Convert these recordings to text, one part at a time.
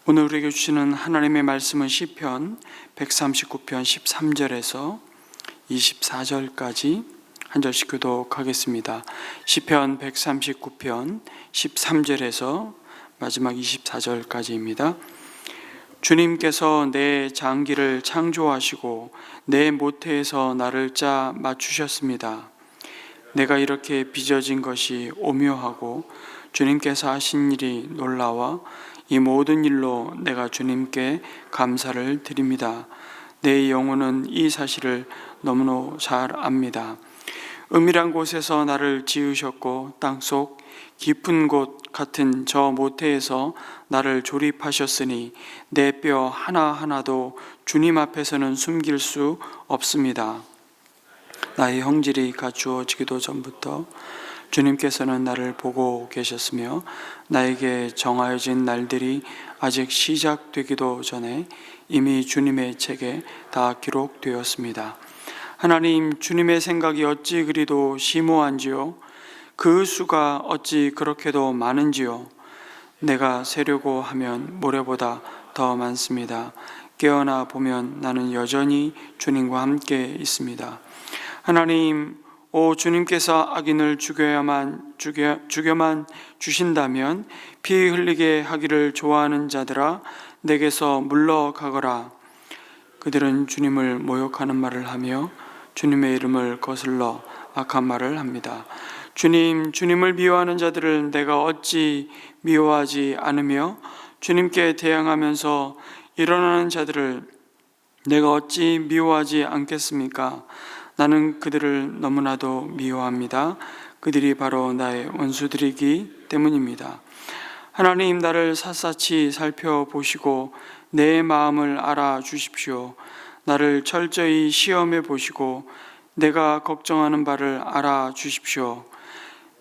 오늘 우리에게 주시는 하나님의 말씀은 시편 139편 13절에서 24절까지 한 절씩 교독하겠습니다. 시편 139편 13절에서 마지막 24절까지입니다. 주님께서 내 장기를 창조하시고 내 모태에서 나를 짜 맞추셨습니다. 내가 이렇게 빚어진 것이 오묘하고 주님께서 하신 일이 놀라워 이 모든 일로 내가 주님께 감사를 드립니다. 내 영혼은 이 사실을 너무나 잘 압니다. 은밀한 곳에서 나를 지으셨고 땅속 깊은 곳 같은 저 모태에서 나를 조립하셨으니 내 뼈 하나하나도 주님 앞에서는 숨길 수 없습니다. 나의 형질이 갖추어지기도 전부터 주님께서는 나를 보고 계셨으며 나에게 정하여진 날들이 아직 시작되기도 전에 이미 주님의 책에 다 기록되었습니다. 하나님, 주님의 생각이 어찌 그리도 심오한지요? 그 수가 어찌 그렇게도 많은지요? 내가 세려고 하면 모래보다 더 많습니다. 깨어나 보면 나는 여전히 주님과 함께 있습니다. 하나님, 주님께서 악인을 죽여만 주신다면 피 흘리게 하기를 좋아하는 자들아 내게서 물러가거라. 그들은 주님을 모욕하는 말을 하며 주님의 이름을 거슬러 악한 말을 합니다. 주님을 미워하는 자들을 내가 어찌 미워하지 않으며 주님께 대항하면서 일어나는 자들을 내가 어찌 미워하지 않겠습니까? 나는 그들을 너무나도 미워합니다. 그들이 바로 나의 원수들이기 때문입니다. 하나님, 나를 샅샅이 살펴보시고 내 마음을 알아주십시오. 나를 철저히 시험해 보시고 내가 걱정하는 바를 알아주십시오.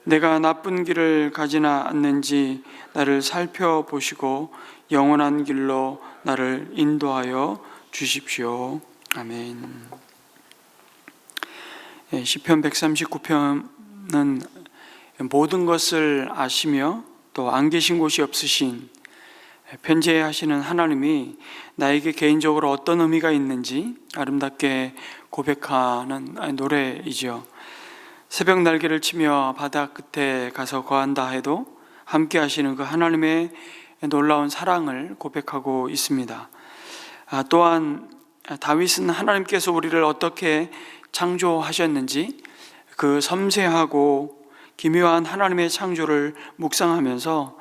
내가 나쁜 길을 가지나 않는지 나를 살펴보시고 영원한 길로 나를 인도하여 주십시오. 아멘. 시편 139편은 모든 것을 아시며 또 안 계신 곳이 없으신 편재하시는 하나님이 나에게 개인적으로 어떤 의미가 있는지 아름답게 고백하는 노래이죠. 새벽 날개를 치며 바다 끝에 가서 거한다 해도 함께 하시는 그 하나님의 놀라운 사랑을 고백하고 있습니다. 또한 다윗은 하나님께서 우리를 어떻게 창조하셨는지 그 섬세하고 기묘한 하나님의 창조를 묵상하면서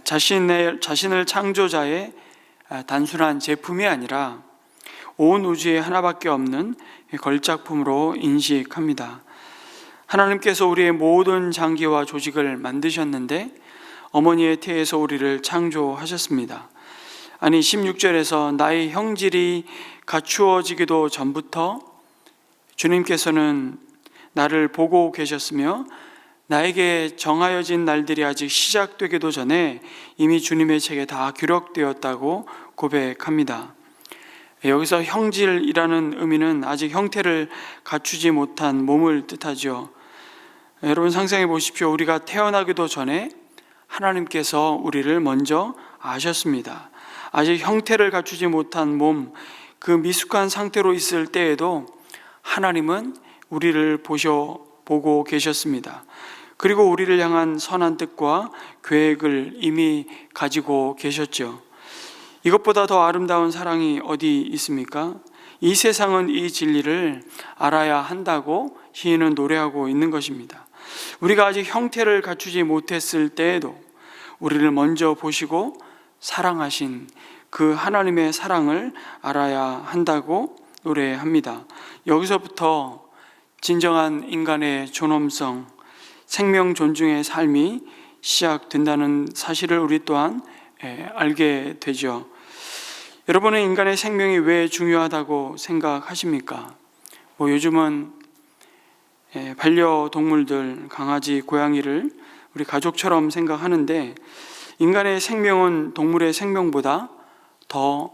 자신을 창조자의 단순한 제품이 아니라 온 우주에 하나밖에 없는 걸작품으로 인식합니다. 하나님께서 우리의 모든 장기와 조직을 만드셨는데 어머니의 태에서 우리를 창조하셨습니다. 아니 16절에서 나의 형질이 갖추어지기도 전부터 주님께서는 나를 보고 계셨으며 나에게 정하여진 날들이 아직 시작되기도 전에 이미 주님의 책에 다 기록되었다고 고백합니다. 여기서 형질이라는 의미는 아직 형태를 갖추지 못한 몸을 뜻하죠. 여러분 상상해 보십시오. 우리가 태어나기도 전에 하나님께서 우리를 먼저 아셨습니다. 아직 형태를 갖추지 못한 몸, 그 미숙한 상태로 있을 때에도 하나님은 우리를 보고 계셨습니다. 그리고 우리를 향한 선한 뜻과 계획을 이미 가지고 계셨죠. 이것보다 더 아름다운 사랑이 어디 있습니까? 이 세상은 이 진리를 알아야 한다고 시인은 노래하고 있는 것입니다. 우리가 아직 형태를 갖추지 못했을 때에도 우리를 먼저 보시고 사랑하신 그 하나님의 사랑을 알아야 한다고 노래합니다. 여기서부터 진정한 인간의 존엄성, 생명 존중의 삶이 시작된다는 사실을 우리 또한 알게 되죠. 여러분은 인간의 생명이 왜 중요하다고 생각하십니까? 요즘은 반려동물들, 강아지, 고양이를 우리 가족처럼 생각하는데 인간의 생명은 동물의 생명보다 더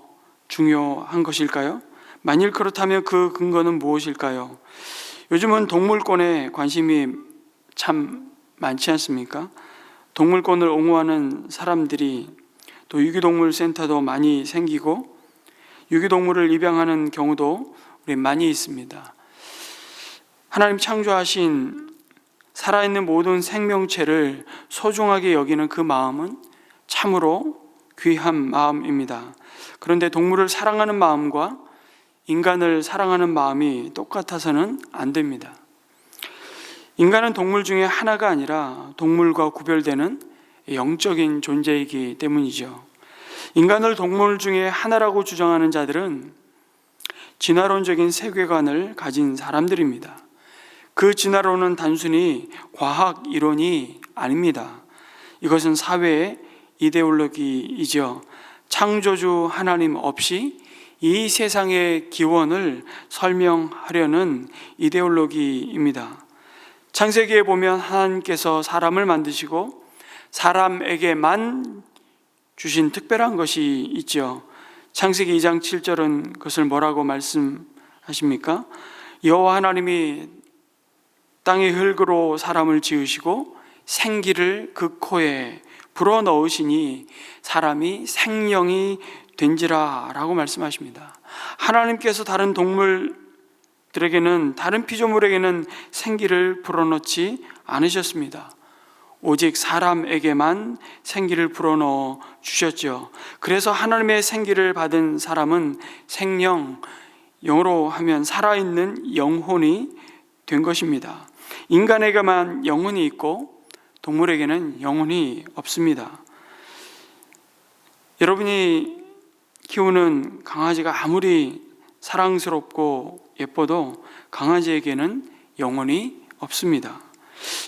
중요한 것일까요? 만일 그렇다면 그 근거는 무엇일까요? 요즘은 동물권에 관심이 참 많지 않습니까? 동물권을 옹호하는 사람들이 또 유기동물 센터도 많이 생기고 유기동물을 입양하는 경우도 우리 많이 있습니다. 하나님 창조하신 살아있는 모든 생명체를 소중하게 여기는 그 마음은 참으로 귀한 마음입니다. 그런데 동물을 사랑하는 마음과 인간을 사랑하는 마음이 똑같아서는 안 됩니다. 인간은 동물 중에 하나가 아니라 동물과 구별되는 영적인 존재이기 때문이죠. 인간을 동물 중에 하나라고 주장하는 자들은 진화론적인 세계관을 가진 사람들입니다. 그 진화론은 단순히 과학 이론이 아닙니다. 이것은 사회의 이데올로기이죠. 창조주 하나님 없이 이 세상의 기원을 설명하려는 이데올로기입니다. 창세기에 보면 하나님께서 사람을 만드시고 사람에게만 주신 특별한 것이 있죠. 창세기 2장 7절은 그것을 뭐라고 말씀하십니까? 여호와 하나님이 땅의 흙으로 사람을 지으시고 생기를 그 코에 불어넣으시니 사람이 생명이 된지라 라고 말씀하십니다. 하나님께서 다른 동물들에게는, 다른 피조물에게는 생기를 불어넣지 않으셨습니다. 오직 사람에게만 생기를 불어넣어 주셨죠. 그래서 하나님의 생기를 받은 사람은 생명, 영어로 하면 살아있는 영혼이 된 것입니다. 인간에게만 영혼이 있고 동물에게는 영혼이 없습니다. 여러분이 키우는 강아지가 아무리 사랑스럽고 예뻐도 강아지에게는 영혼이 없습니다.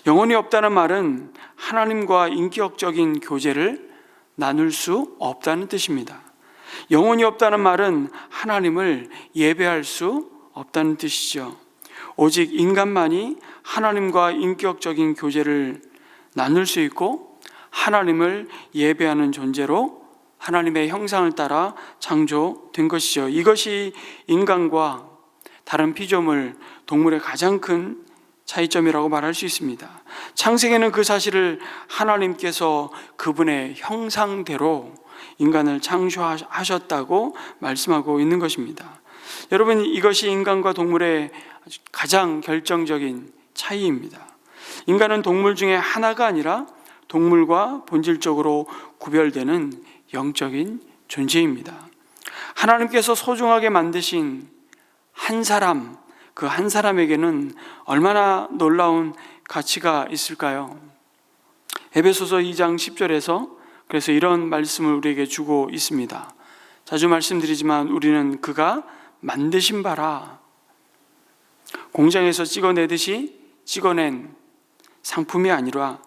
영혼이 없다는 말은 하나님과 인격적인 교제를 나눌 수 없다는 뜻입니다. 영혼이 없다는 말은 하나님을 예배할 수 없다는 뜻이죠. 오직 인간만이 하나님과 인격적인 교제를 나눌 수 있고 하나님을 예배하는 존재로 하나님의 형상을 따라 창조된 것이죠. 이것이 인간과 다른 피조물, 동물의 가장 큰 차이점이라고 말할 수 있습니다. 창세기는 그 사실을 하나님께서 그분의 형상대로 인간을 창조하셨다고 말씀하고 있는 것입니다. 여러분, 이것이 인간과 동물의 가장 결정적인 차이입니다. 인간은 동물 중에 하나가 아니라 동물과 본질적으로 구별되는 영적인 존재입니다. 하나님께서 소중하게 만드신 한 사람, 그 한 사람에게는 얼마나 놀라운 가치가 있을까요? 에베소서 2장 10절에서 그래서 이런 말씀을 우리에게 주고 있습니다. 자주 말씀드리지만 우리는 그가 만드신 바라, 공장에서 찍어내듯이 찍어낸 상품이 아니라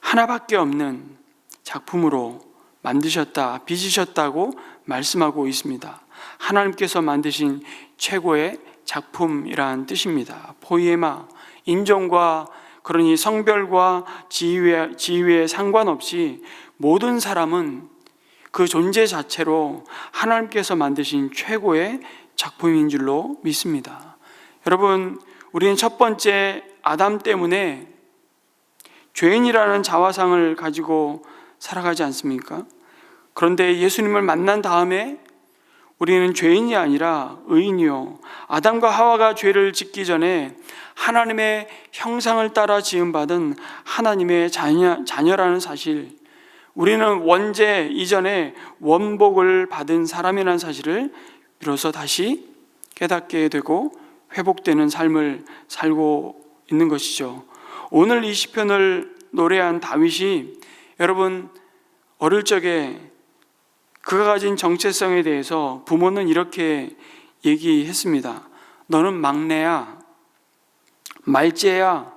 하나밖에 없는 작품으로 만드셨다, 빚으셨다고 말씀하고 있습니다. 하나님께서 만드신 최고의 작품이란 뜻입니다. 포이에마, 인종과 그러니 성별과 지위에 상관없이 모든 사람은 그 존재 자체로 하나님께서 만드신 최고의 작품인 줄로 믿습니다. 여러분, 우리는 첫 번째 아담 때문에 죄인이라는 자화상을 가지고 살아가지 않습니까? 그런데 예수님을 만난 다음에 우리는 죄인이 아니라 의인이요, 아담과 하와가 죄를 짓기 전에 하나님의 형상을 따라 지음받은 하나님의 자녀라는 사실, 우리는 원죄 이전에 원복을 받은 사람이라는 사실을 비로소 다시 깨닫게 되고 회복되는 삶을 살고 있는 것이죠. 오늘 이 시편을 노래한 다윗이, 여러분, 어릴 적에 그가 가진 정체성에 대해서 부모는 이렇게 얘기했습니다. 너는 막내야, 말째야,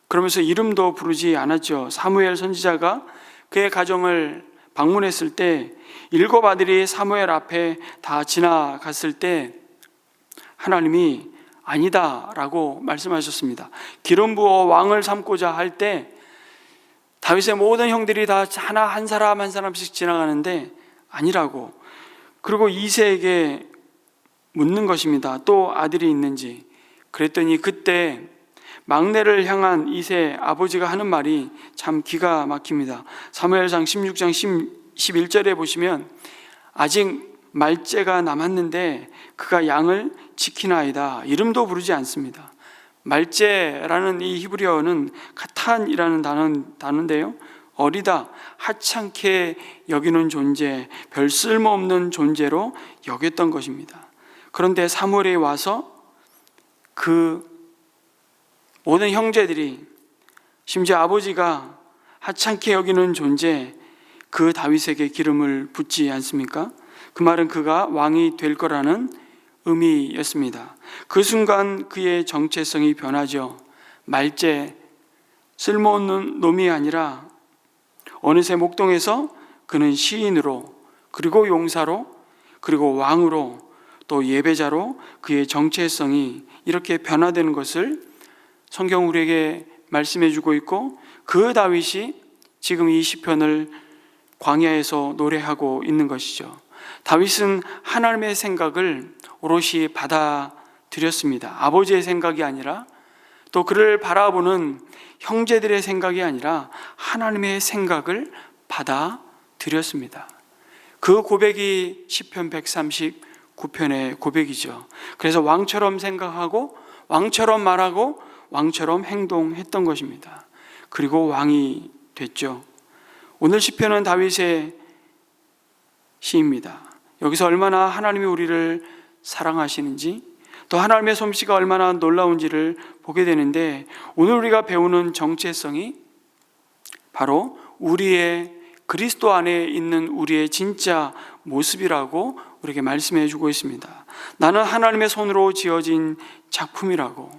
그러면서 이름도 부르지 않았죠. 사무엘 선지자가 그의 가정을 방문했을 때 7 아들이 사무엘 앞에 다 지나갔을 때 하나님이 아니다 라고 말씀하셨습니다. 기름 부어 왕을 삼고자 할 때 다윗의 모든 형들이 다 한 사람 한 사람씩 지나가는데 아니라고, 그리고 이새에게 묻는 것입니다. 또 아들이 있는지. 그랬더니 그때 막내를 향한 이새 아버지가 하는 말이 참 기가 막힙니다. 사무엘상 16장 21절에 보시면 아직 말째가 남았는데 그가 양을 지키나이다. 이름도 부르지 않습니다. 말째라는 이 히브리어는 카탄이라는 단어인데요, 어리다, 하찮게 여기는 존재, 별 쓸모없는 존재로 여겼던 것입니다. 그런데 사무엘에 와서 그 모든 형제들이, 심지어 아버지가 하찮게 여기는 존재, 그 다윗에게 기름을 붓지 않습니까? 그 말은 그가 왕이 될 거라는 의미였습니다. 그 순간 그의 정체성이 변하죠. 말째, 쓸모없는 놈이 아니라 어느새 목동에서 그는 시인으로, 그리고 용사로, 그리고 왕으로, 또 예배자로 그의 정체성이 이렇게 변화되는 것을 성경 우리에게 말씀해 주고 있고, 그 다윗이 지금 이 시편을 광야에서 노래하고 있는 것이죠. 다윗은 하나님의 생각을 오롯이 받아들였습니다. 아버지의 생각이 아니라, 또 그를 바라보는 형제들의 생각이 아니라 하나님의 생각을 받아들였습니다. 그 고백이 시편 139편의 고백이죠. 그래서 왕처럼 생각하고 왕처럼 말하고 왕처럼 행동했던 것입니다. 그리고 왕이 됐죠. 오늘 시편은 다윗의 시입니다. 여기서 얼마나 하나님이 우리를 사랑하시는지, 또 하나님의 솜씨가 얼마나 놀라운지를 보게 되는데, 오늘 우리가 배우는 정체성이 바로 우리의 그리스도 안에 있는 우리의 진짜 모습이라고 우리에게 말씀해 주고 있습니다. 나는 하나님의 손으로 지어진 작품이라고.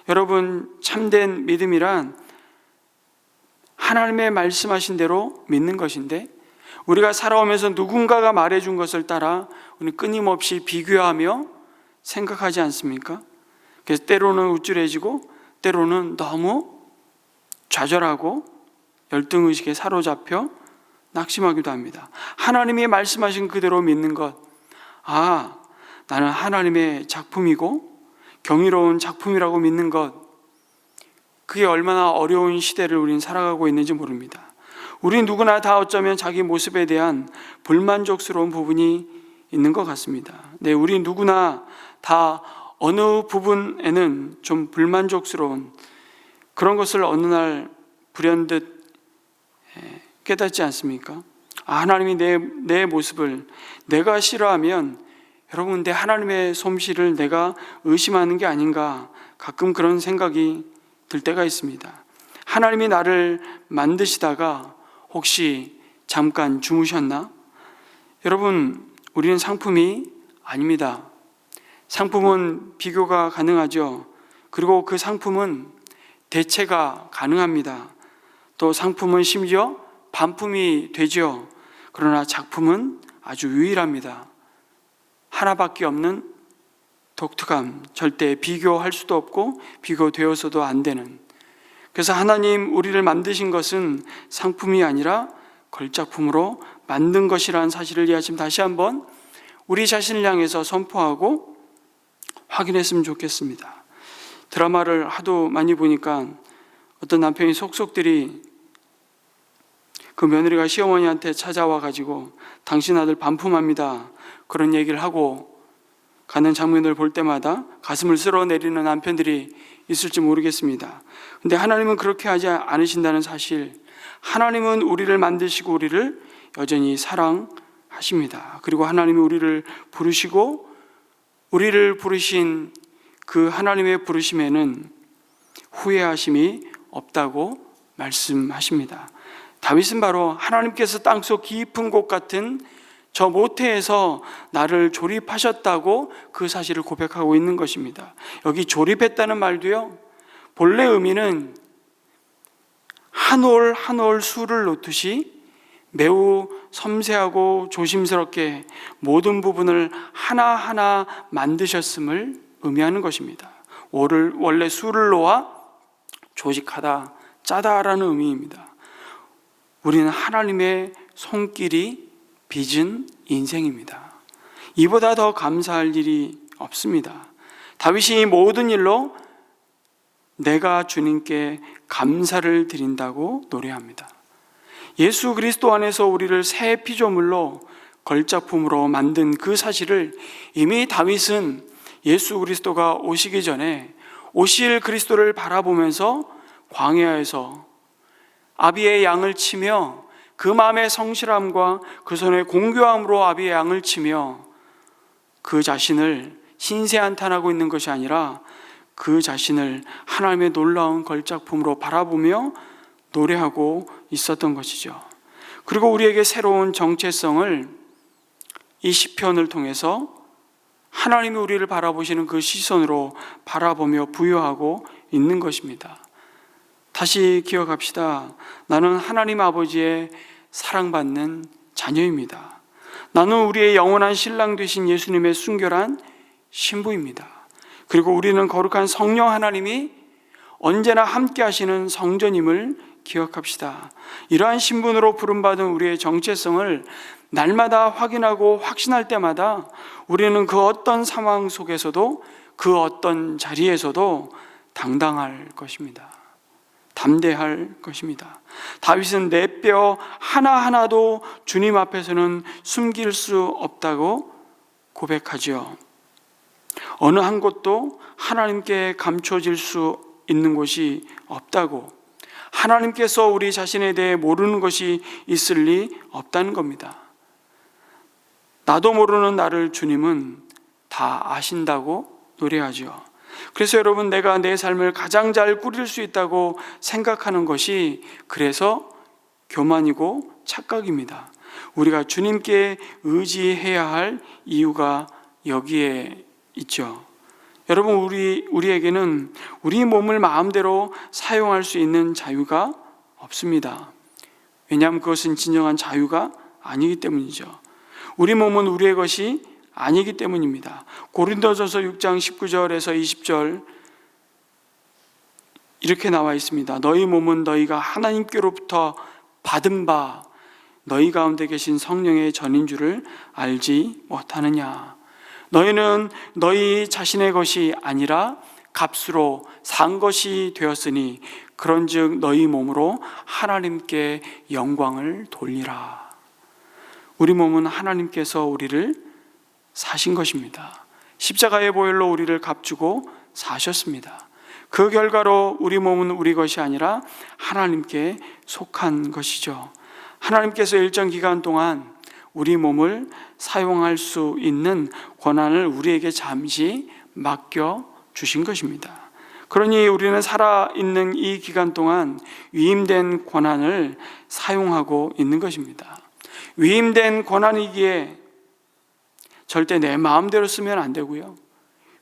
여러분, 참된 믿음이란 하나님의 말씀하신 대로 믿는 것인데, 우리가 살아오면서 누군가가 말해준 것을 따라 우리는 끊임없이 비교하며 생각하지 않습니까? 그래서 때로는 우쭐해지고 때로는 너무 좌절하고 열등의식에 사로잡혀 낙심하기도 합니다. 하나님이 말씀하신 그대로 믿는 것, 나는 하나님의 작품이고 경이로운 작품이라고 믿는 것, 그게 얼마나 어려운 시대를 우리는 살아가고 있는지 모릅니다. 우리 누구나 다 어쩌면 자기 모습에 대한 불만족스러운 부분이 있는 것 같습니다. 네, 우리 누구나 다 어느 부분에는 좀 불만족스러운 그런 것을 어느 날 불현듯 깨닫지 않습니까? 하나님이 내 모습을 내가 싫어하면, 여러분, 내 하나님의 솜씨를 내가 의심하는 게 아닌가, 가끔 그런 생각이 들 때가 있습니다. 하나님이 나를 만드시다가 혹시 잠깐 주무셨나? 여러분, 우리는 상품이 아닙니다. 상품은 비교가 가능하죠. 그리고 그 상품은 대체가 가능합니다. 또 상품은 심지어 반품이 되죠. 그러나 작품은 아주 유일합니다. 하나밖에 없는 독특함, 절대 비교할 수도 없고 비교되어서도 안 되는. 그래서 하나님 우리를 만드신 것은 상품이 아니라 걸작품으로 만든 것이라는 사실을 이 아침 다시 한번 우리 자신을 향해서 선포하고 확인했으면 좋겠습니다. 드라마를 하도 많이 보니까 어떤 남편이 속속들이 그 며느리가 시어머니한테 찾아와 가지고 당신 아들 반품합니다, 그런 얘기를 하고 가는 장면을 볼 때마다 가슴을 쓸어내리는 남편들이 있을지 모르겠습니다. 근데 하나님은 그렇게 하지 않으신다는 사실, 하나님은 우리를 만드시고 우리를 여전히 사랑하십니다. 그리고 하나님이 우리를 부르시고 우리를 부르신 그 하나님의 부르심에는 후회하심이 없다고 말씀하십니다. 다윗은 바로 하나님께서 땅속 깊은 곳 같은 저 모태에서 나를 조립하셨다고 그 사실을 고백하고 있는 것입니다. 여기 조립했다는 말도요, 본래 의미는 한 올 한 올 수를 놓듯이 매우 섬세하고 조심스럽게 모든 부분을 하나하나 만드셨음을 의미하는 것입니다. 올을 원래 수를 놓아 조직하다, 짜다라는 의미입니다. 우리는 하나님의 손길이 빚은 인생입니다. 이보다 더 감사할 일이 없습니다. 다윗이 이 모든 일로 내가 주님께 감사를 드린다고 노래합니다. 예수 그리스도 안에서 우리를 새 피조물로 걸작품으로 만든 그 사실을 이미 다윗은 예수 그리스도가 오시기 전에 오실 그리스도를 바라보면서 광야에서 아비의 양을 치며 그 마음의 성실함과 그 손의 공교함으로 아비의 양을 치며 그 자신을 신세한탄하고 있는 것이 아니라 그 자신을 하나님의 놀라운 걸작품으로 바라보며 노래하고 있었던 것이죠. 그리고 우리에게 새로운 정체성을 이 시편을 통해서 하나님이 우리를 바라보시는 그 시선으로 바라보며 부여하고 있는 것입니다. 다시 기억합시다. 나는 하나님 아버지의 사랑받는 자녀입니다. 나는 우리의 영원한 신랑 되신 예수님의 순결한 신부입니다. 그리고 우리는 거룩한 성령 하나님이 언제나 함께 하시는 성전임을 기억합시다. 이러한 신분으로 부름받은 우리의 정체성을 날마다 확인하고 확신할 때마다 우리는 그 어떤 상황 속에서도 그 어떤 자리에서도 당당할 것입니다. 담대할 것입니다. 다윗은 내 뼈 하나하나도 주님 앞에서는 숨길 수 없다고 고백하지요. 어느 한 곳도 하나님께 감춰질 수 있는 곳이 없다고, 하나님께서 우리 자신에 대해 모르는 것이 있을 리 없다는 겁니다. 나도 모르는 나를 주님은 다 아신다고 노래하죠. 그래서 여러분, 내가 내 삶을 가장 잘 꾸릴 수 있다고 생각하는 것이 그래서 교만이고 착각입니다. 우리가 주님께 의지해야 할 이유가 여기에 있죠. 여러분, 우리에게는 우리 몸을 마음대로 사용할 수 있는 자유가 없습니다. 왜냐하면 그것은 진정한 자유가 아니기 때문이죠. 우리 몸은 우리의 것이 아니기 때문입니다. 고린도전서 6장 19절에서 20절 이렇게 나와 있습니다. 너희 몸은 너희가 하나님께로부터 받은 바 너희 가운데 계신 성령의 전인 줄을 알지 못하느냐. 너희는 너희 자신의 것이 아니라 값으로 산 것이 되었으니 그런즉 너희 몸으로 하나님께 영광을 돌리라. 우리 몸은 하나님께서 우리를 사신 것입니다. 십자가의 보혈로 우리를 값주고 사셨습니다. 그 결과로 우리 몸은 우리 것이 아니라 하나님께 속한 것이죠. 하나님께서 일정 기간 동안 우리 몸을 사용할 수 있는 권한을 우리에게 잠시 맡겨 주신 것입니다. 그러니 우리는 살아있는 이 기간 동안 위임된 권한을 사용하고 있는 것입니다. 위임된 권한이기에 절대 내 마음대로 쓰면 안 되고요,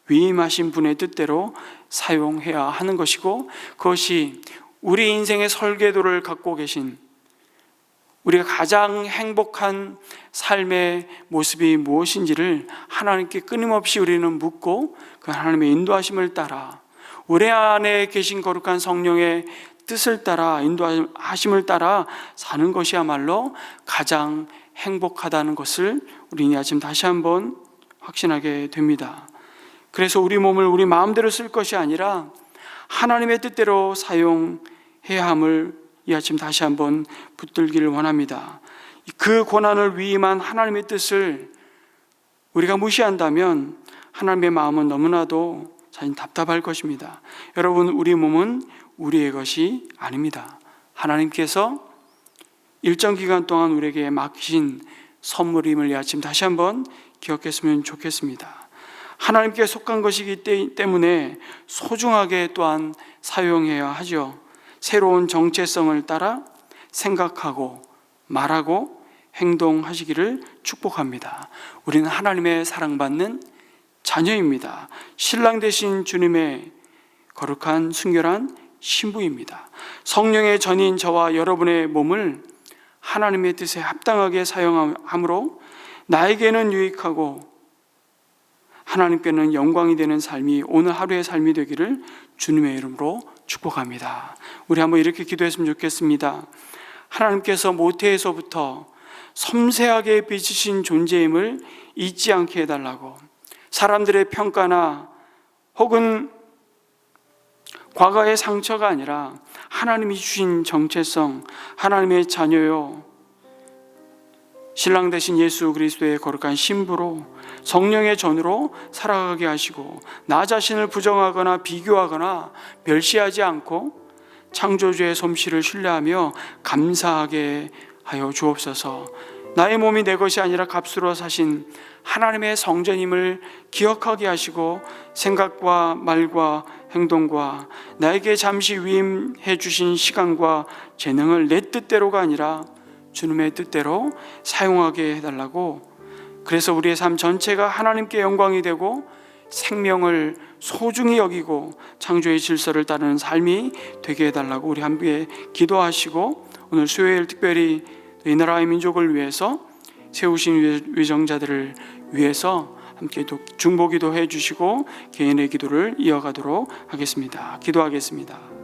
위임하신 분의 뜻대로 사용해야 하는 것이고, 그것이 우리 인생의 설계도를 갖고 계신, 우리가 가장 행복한 삶의 모습이 무엇인지를 하나님께 끊임없이 우리는 묻고 그 하나님의 인도하심을 따라, 우리 안에 계신 거룩한 성령의 뜻을 따라, 인도하심을 따라 사는 것이야말로 가장 행복하다는 것을 우리는 아침 다시 한번 확신하게 됩니다. 그래서 우리 몸을 우리 마음대로 쓸 것이 아니라 하나님의 뜻대로 사용해야 함을 이 아침 다시 한번 붙들기를 원합니다. 그 권한을 위임한 하나님의 뜻을 우리가 무시한다면 하나님의 마음은 너무나도 자신 답답할 것입니다. 여러분, 우리 몸은 우리의 것이 아닙니다. 하나님께서 일정 기간 동안 우리에게 맡기신 선물임을 이 아침 다시 한번 기억했으면 좋겠습니다. 하나님께 속한 것이기 때문에 소중하게 또한 사용해야 하죠. 새로운 정체성을 따라 생각하고 말하고 행동하시기를 축복합니다. 우리는 하나님의 사랑받는 자녀입니다. 신랑 되신 주님의 거룩한 순결한 신부입니다. 성령의 전인 저와 여러분의 몸을 하나님의 뜻에 합당하게 사용함으로 나에게는 유익하고 하나님께는 영광이 되는 삶이 오늘 하루의 삶이 되기를 주님의 이름으로 축복합니다. 우리 한번 이렇게 기도했으면 좋겠습니다. 하나님께서 모태에서부터 섬세하게 빚으신 존재임을 잊지 않게 해달라고, 사람들의 평가나 혹은 과거의 상처가 아니라 하나님이 주신 정체성, 하나님의 자녀요, 신랑 되신 예수 그리스도의 거룩한 신부로 성령의 전으로 살아가게 하시고, 나 자신을 부정하거나 비교하거나 멸시하지 않고 창조주의 솜씨를 신뢰하며 감사하게 하여 주옵소서. 나의 몸이 내 것이 아니라 값으로 사신 하나님의 성전임을 기억하게 하시고, 생각과 말과 행동과 나에게 잠시 위임해 주신 시간과 재능을 내 뜻대로가 아니라 주님의 뜻대로 사용하게 해달라고, 그래서 우리의 삶 전체가 하나님께 영광이 되고 생명을 소중히 여기고 창조의 질서를 따르는 삶이 되게 해달라고 우리 함께 기도하시고, 오늘 수요일 특별히 이 나라의 민족을 위해서 세우신 위정자들을 위해서 함께 중보기도 해주시고 개인의 기도를 이어가도록 하겠습니다. 기도하겠습니다.